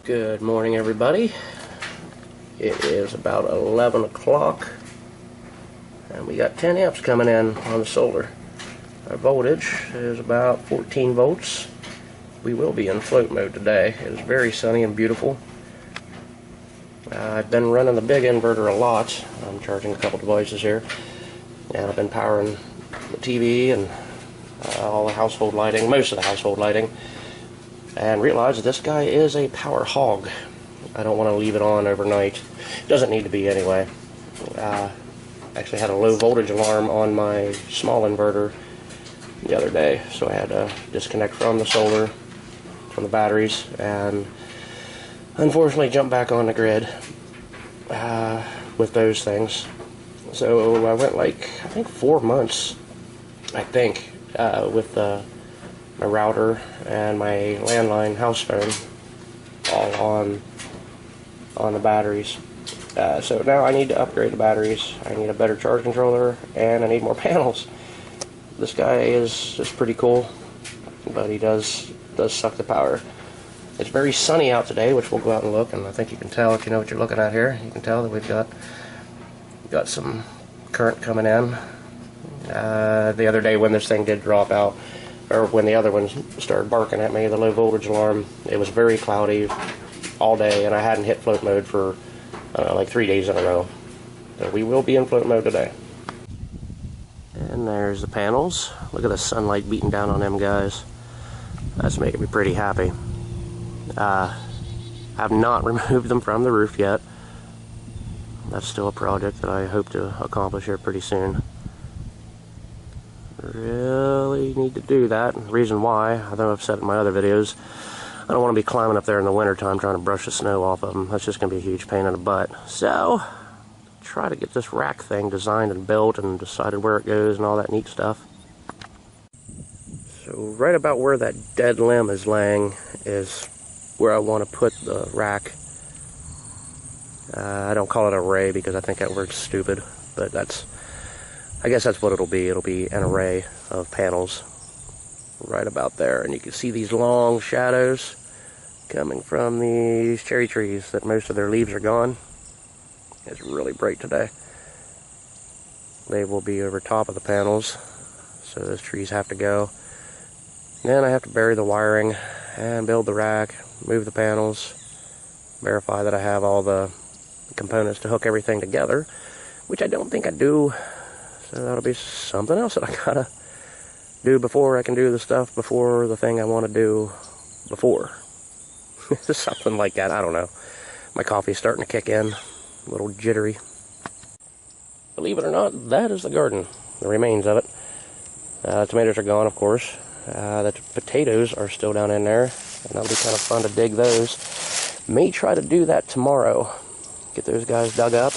Good morning, everybody. It is about 11 o'clock and we got 10 amps coming in on the solar. Our voltage is about 14 volts. We will be in float mode today. It is very sunny and beautiful. I've been running the big inverter a lot. I'm charging a couple devices here, and I've been powering the TV and all the household lighting, most of the household lighting, and realized this guy is a power hog. I don't want to leave it on overnight. Doesn't need to be anyway. Actually had a low voltage alarm on my small inverter the other day, so I had to disconnect from the solar, from the batteries, and unfortunately jump back on the grid with those things. So I went like, I think 4 months, with my router and my landline house phone all on the batteries. So now I need to upgrade the batteries. I need a better charge controller, and I need more panels. This guy is just pretty cool, but he does suck the power. It's very sunny out today, which we'll go out and look, and I think you can tell if you know what you're looking at here. You can tell that we've got some current coming in. The other day when this thing did drop out, or when the other ones started barking at me, the low voltage alarm, it was very cloudy all day, and I hadn't hit float mode for like 3 days in a row. So we will be in float mode today. And there's the panels. Look at the sunlight beating down on them guys. That's making me pretty happy. I've not removed them from the roof yet. That's still a project that I hope to accomplish here pretty soon. Really need to do that. The reason why, I know I've said in my other videos, I don't want to be climbing up there in the wintertime trying to brush the snow off of them. That's just going to be a huge pain in the butt. So, try to get this rack thing designed and built and decided where it goes and all that neat stuff. So right about where that dead limb is laying is where I want to put the rack. I don't call it an array because I think that word's stupid, but I guess that's what it'll be. It'll be an array of panels right about there, and you can see these long shadows coming from these cherry trees that most of their leaves are gone. It's really bright today. They will be over top of the panels, so those trees have to go. Then I have to bury the wiring and build the rack, move the panels, verify that I have all the components to hook everything together, which I don't think I do. So that'll be something else that I gotta do before I can do the stuff before the thing I want to do before. Something like that, I don't know. My coffee's starting to kick in, a little jittery. Believe it or not, that is the garden, the remains of it. Tomatoes are gone, of course. The potatoes are still down in there, and that'll be kind of fun to dig those. May try to do that tomorrow. Get those guys dug up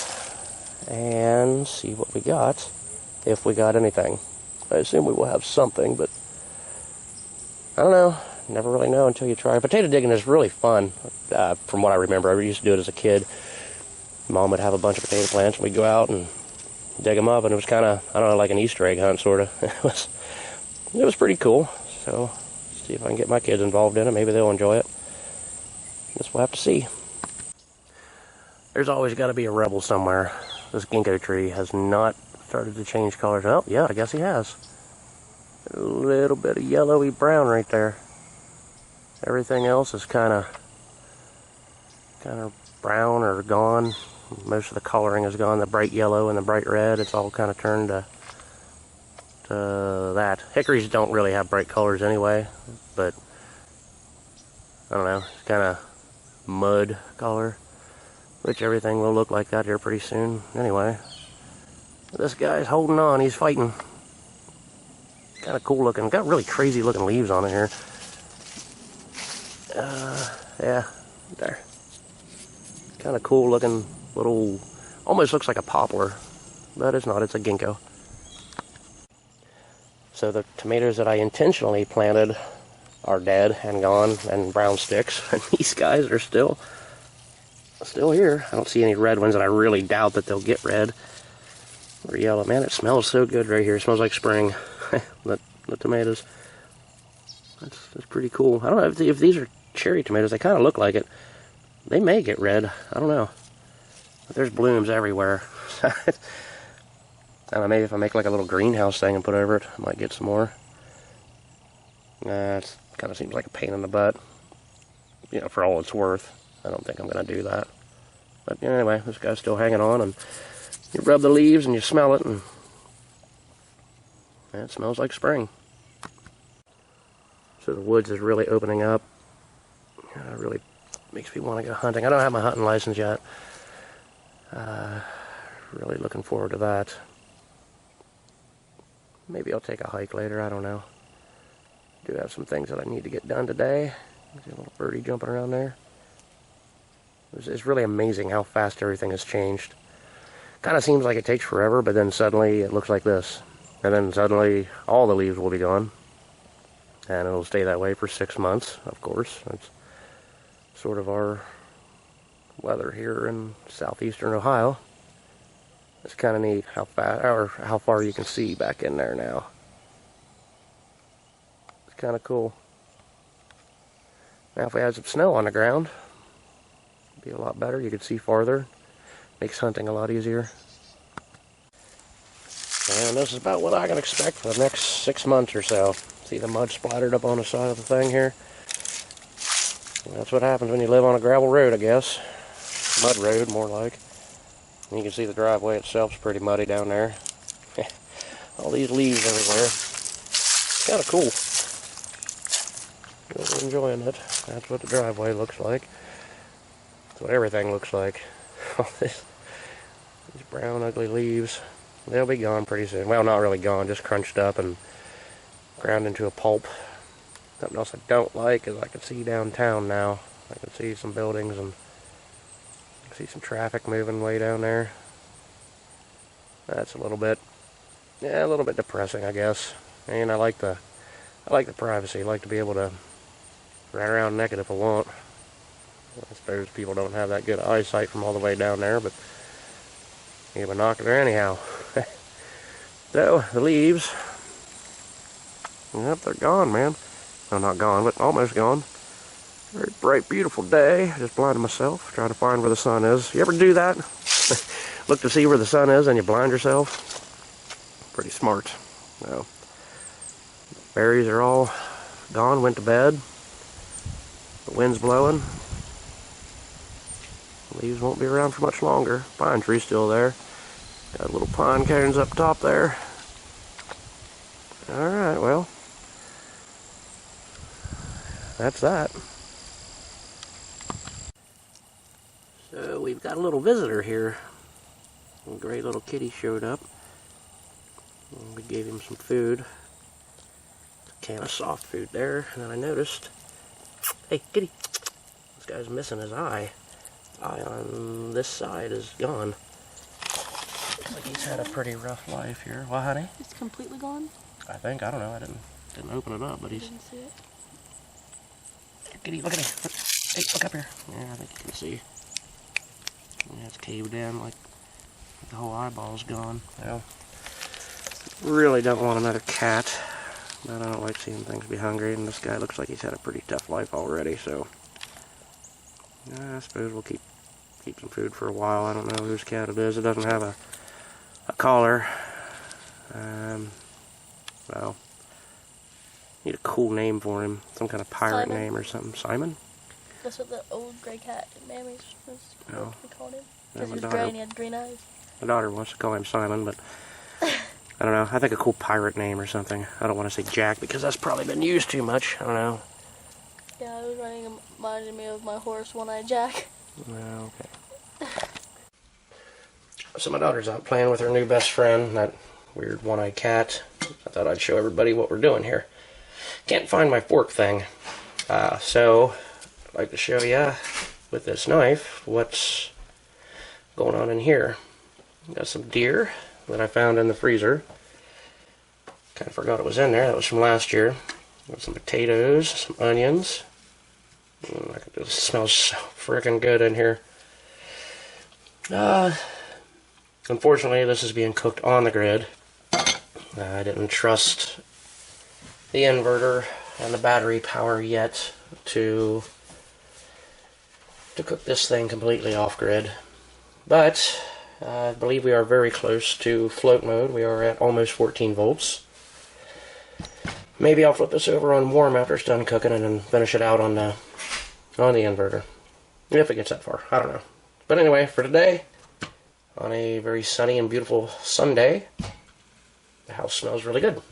and see what we got, if we got anything. I assume we will have something, but I don't know. Never really know until you try. Potato digging is really fun, from what I remember. I used to do it as a kid. Mom would have a bunch of potato plants, and we'd go out and dig them up, and it was kind of, I don't know, like an Easter egg hunt, sort of. It was pretty cool. So, see if I can get my kids involved in it. Maybe they'll enjoy it. Guess we'll have to see. There's always got to be a rebel somewhere. This ginkgo tree has not started to change colors. Oh, yeah, I guess he has. A little bit of yellowy brown right there. Everything else is kind of brown or gone. Most of the coloring is gone. The bright yellow and the bright red, it's all kind of turned to that. Hickories don't really have bright colors anyway, but I don't know, it's kind of mud color, which everything will look like that here pretty soon. Anyway, this guy's holding on, he's fighting. Kind of cool looking, got really crazy looking leaves on it here. Yeah, there. Kind of cool looking little, almost looks like a poplar, but it's not, it's a ginkgo. So the tomatoes that I intentionally planted are dead and gone and brown sticks, and these guys are still here. I don't see any red ones, and I really doubt that they'll get red or yellow. Man, it smells so good right here. It smells like spring. the tomatoes. That's pretty cool. I don't know if these are cherry tomatoes. They kind of look like it. They may get red. I don't know. But there's blooms everywhere. I don't know, maybe if I make like a little greenhouse thing and put over it, I might get some more. It kind of seems like a pain in the butt. You know, for all it's worth. I don't think I'm going to do that. But anyway, this guy's still hanging on, and you rub the leaves and you smell it, and it smells like spring. So the woods is really opening up. It really makes me want to go hunting. I don't have my hunting license yet. Really looking forward to that. Maybe I'll take a hike later, I don't know. Do have some things that I need to get done today. See a little birdie jumping around there. It's really amazing how fast everything has changed. Kind of seems like it takes forever, but then suddenly it looks like this. And then suddenly all the leaves will be gone. And it'll stay that way for 6 months, of course. That's sort of our weather here in southeastern Ohio. It's kind of neat how fast, or how far you can see back in there now. It's kind of cool. Now if we had some snow on the ground, it'd be a lot better. You could see farther. Makes hunting a lot easier. And this is about what I can expect for the next 6 months or so. See the mud splattered up on the side of the thing here? That's what happens when you live on a gravel road, I guess. Mud road, more like. And you can see the driveway itself's pretty muddy down there. All these leaves everywhere. Kind of cool. Really enjoying it. That's what the driveway looks like. That's what everything looks like. All these brown, ugly leaves. They'll be gone pretty soon. Well, not really gone, just crunched up and ground into a pulp. Something else I don't like is I can see downtown now. I can see some buildings and I can see some traffic moving way down there. That's a little bit depressing, I guess. And I like the privacy. I like to be able to run around naked if I want. I suppose people don't have that good eyesight from all the way down there, but you have a binocular anyhow. So, the leaves, yep, they're gone, man. No, not gone, but almost gone. Very bright, beautiful day. Just blinded myself, trying to find where the sun is. You ever do that? Look to see where the sun is and you blind yourself? Pretty smart. So, berries are all gone, went to bed. The wind's blowing. The leaves won't be around for much longer. Pine tree's still there. Got little pine cones up top there. Alright, well, that's that. So we've got a little visitor here. A great little kitty showed up. And we gave him some food. A can of soft food there. And then I noticed, hey kitty, this guy's missing his eye. Eye on this side is gone. Looks like he's had a pretty rough life here. What, honey? It's completely gone? I think. I don't know. I didn't open it up, but he's... Didn't see it. Kitty, look at me. Hey, look up here. Yeah, I think you can see. Yeah, it's caved in, like the whole eyeball's gone. Well, really don't want another cat, but I don't like seeing things be hungry, and this guy looks like he's had a pretty tough life already, so... I suppose we'll keep some food for a while. I don't know whose cat it is. It doesn't have a collar. Well, need a cool name for him. Some kind of pirate Simon. name or something. Simon? That's what the old gray cat Mammies was Oh. what we called him. Yeah, Because he was gray and he had green eyes. My daughter wants to call him Simon, but I don't know. I think a cool pirate name or something. I don't want to say Jack because that's probably been used too much. I don't know. Yeah, it was reminding me of my horse, One-Eyed Jack. Well, okay. So my daughter's out playing with her new best friend, that weird one-eyed cat. I thought I'd show everybody what we're doing here. Can't find my fork thing. So I'd like to show you with this knife what's going on in here. Got some deer that I found in the freezer. Kind of forgot it was in there. That was from last year. Got some potatoes, some onions. It smells so freaking good in here. Unfortunately, this is being cooked on the grid. I didn't trust the inverter and the battery power yet to to cook this thing completely off-grid. But I believe we are very close to float mode. We are at almost 14 volts. Maybe I'll flip this over on warm after it's done cooking and then finish it out on the inverter. If it gets that far. I don't know. But anyway, for today, on a very sunny and beautiful Sunday, the house smells really good.